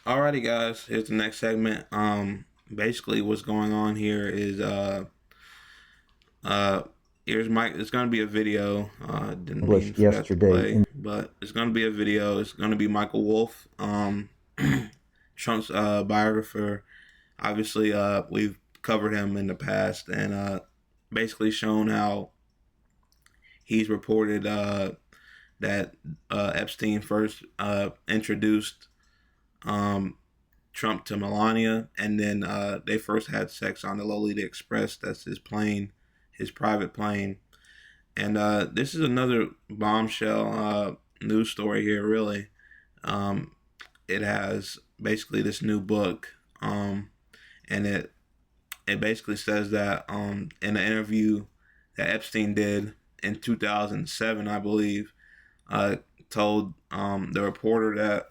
Alrighty, guys. Here's the next segment. Basically, what's going on here is uh, here's Mike. It's gonna be a video. Didn't mean Published for that to yesterday play, in but it's gonna be a video. It's gonna be Michael Wolff, Trump's biographer. Obviously, we've covered him in the past and basically shown how he's reported that Epstein first introduced um, Trump to Melania, and then they first had sex on the Lolita Express. That's his plane, his private plane. And this is another bombshell news story here. Really, um, it has basically this new book, and it basically says that in an interview that Epstein did in 2007, I believe, uh, told the reporter that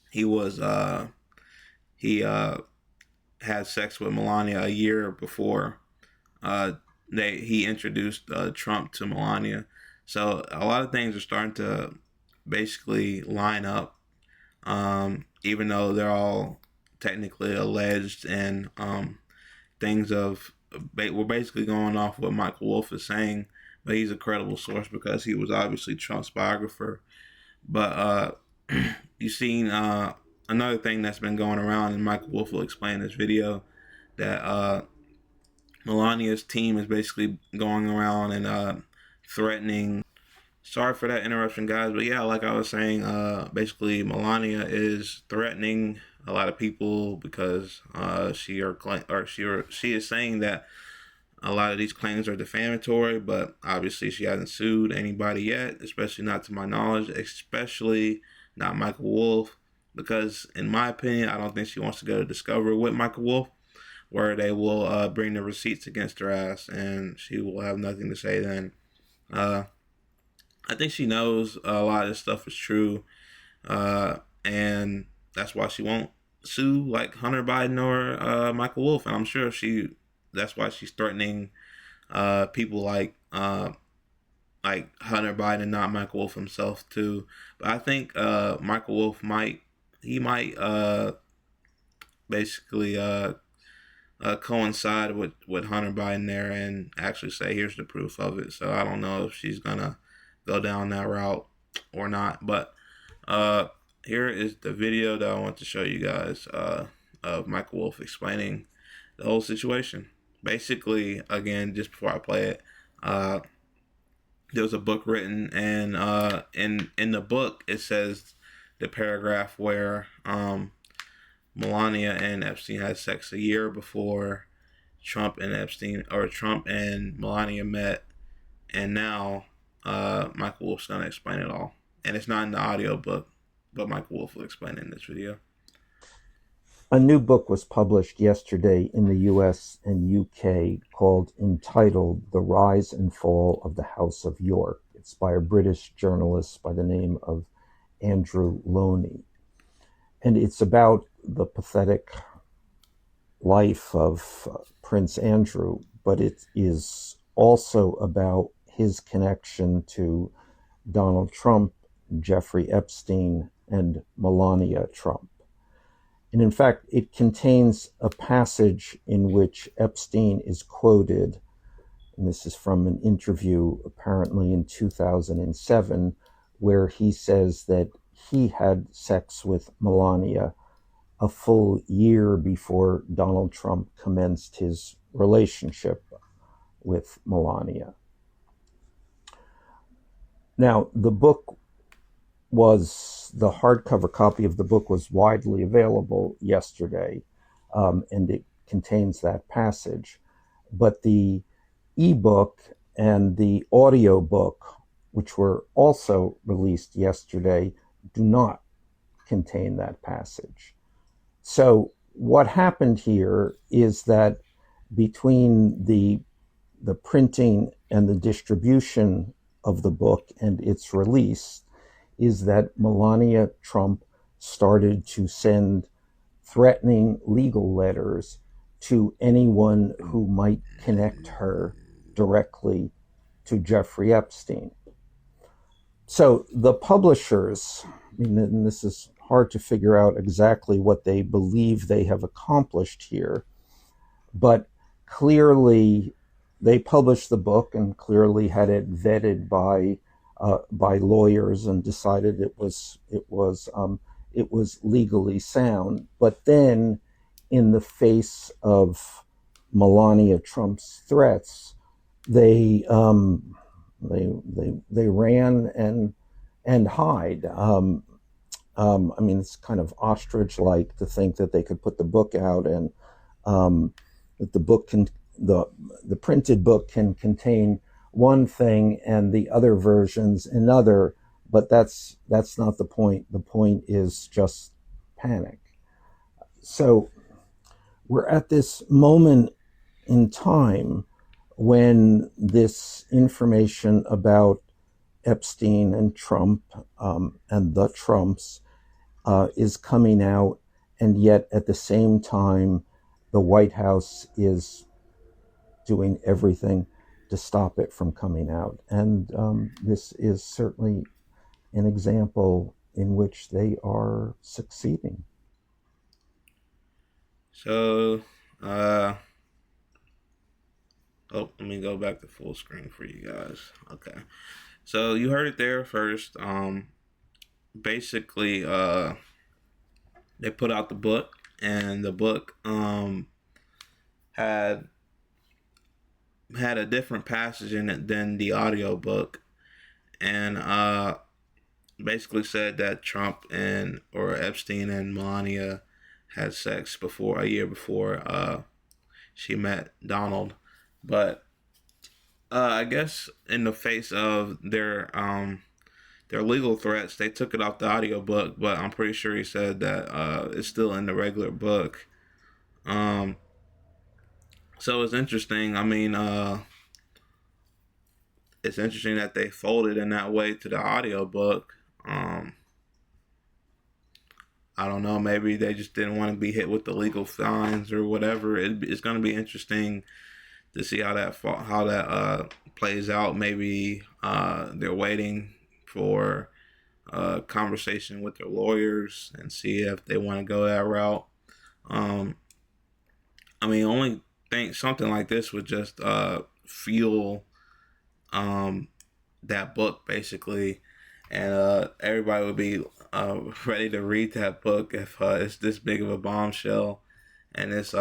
he was he had sex with Melania a year before uh, he introduced Trump to Melania. So a lot of things are starting to basically line up, even though they're all technically alleged and things of we're basically going off what Michael Wolff is saying, but he's a credible source because he was obviously Trump's biographer. But you've seen another thing that's been going around, and Michael Wolff will explain in this video that Melania's team is basically going around and threatening. Sorry for that interruption, guys, but yeah, like I was saying, basically Melania is threatening a lot of people because she is saying that a lot of these claims are defamatory, but obviously she hasn't sued anybody yet, especially not to my knowledge, especially not Michael Wolff, because in my opinion, I don't think she wants to go to discovery with Michael Wolff, where they will bring the receipts against her ass, and she will have nothing to say then. Uh, I think she knows a lot of this stuff is true, and that's why she won't sue like Hunter Biden or Michael Wolff, and I'm sure that's why she's threatening people like Hunter Biden, not Michael Wolff himself too. But I think Michael Wolff might basically coincide with Hunter Biden there and actually say, here's the proof of it. So I don't know if she's going to go down that route or not. But uh, here is the video that I want to show you guys of Michael Wolff explaining the whole situation. Basically, again, just before I play it, uh, there was a book written, and in the book it says the paragraph where Melania and Epstein had sex a year before Trump and Melania met, and now Michael Wolff's gonna explain it all, and it's not in the audio book, but Michael Wolff will explain it in this video. a new book was published yesterday in the US and UK entitled The Rise and Fall of the House of York. It's by a British journalist by the name of Andrew Loney. And it's about the pathetic life of Prince Andrew, but it is also about his connection to Donald Trump, Jeffrey Epstein, and Melania Trump. And in fact, it contains a passage in which Epstein is quoted, and this is from an interview apparently in 2007, where he says that he had sex with Melania a full year before Donald Trump commenced his relationship with Melania. Now, the hardcover copy of the book was widely available yesterday, and it contains that passage. But the ebook and the audio book, which were also released yesterday, do not contain that passage. So what happened here is that between the printing and the distribution of the book and its release is that Melania Trump started to send threatening legal letters to anyone who might connect her directly to Jeffrey Epstein. So the publishers, and this is hard to figure out exactly what they believe they have accomplished here. But clearly, they published the book and clearly had it vetted by lawyers and decided it was legally sound. But then, in the face of Melania Trump's threats, they they ran and hide. I mean, it's kind of ostrich-like to think that they could put the book out and that the book can the printed book can contain one thing and the other versions another, but that's not the point. The point is just panic. So we're at this moment in time when this information about Epstein and Trump and the Trumps is coming out, and yet at the same time, the White House is doing everything to stop it from coming out. And this is certainly an example in which they are succeeding. So, uh, oh, let me go back to full screen for you guys. Okay. So you heard it there first. Basically, they put out the book, and the book had had a different passage in it than the audio book, and basically said that Trump and or Epstein and Melania had sex before a year before she met Donald, but I guess in the face of their legal threats, they took it off the audio book. But I'm pretty sure he said that it's still in the regular book. Um, so it's interesting. I mean, it's interesting that they folded in that way to the audio book. I don't know. Maybe they just didn't want to be hit with the legal fines or whatever. It's going to be interesting to see how that plays out. Maybe they're waiting for a conversation with their lawyers and see if they want to go that route. Um, I mean, only think something like this would just fuel um, that book basically, and everybody would be ready to read that book if it's this big of a bombshell and it's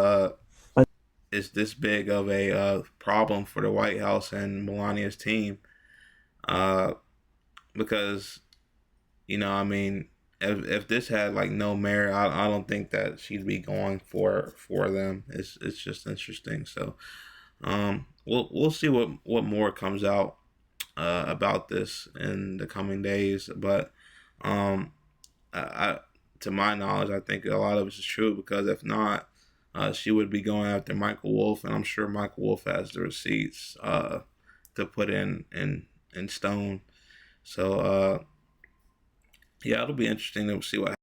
this big of a problem for the White House and Melania's team. Uh, because I mean, if this had like no merit, I don't think that she'd be going for them. It's just interesting. So we'll see what more comes out about this in the coming days. But um, I to my knowledge, I think a lot of it is true because if not, she would be going after Michael Wolff, and I'm sure Michael Wolff has the receipts to put in stone. So yeah, it'll be interesting to see what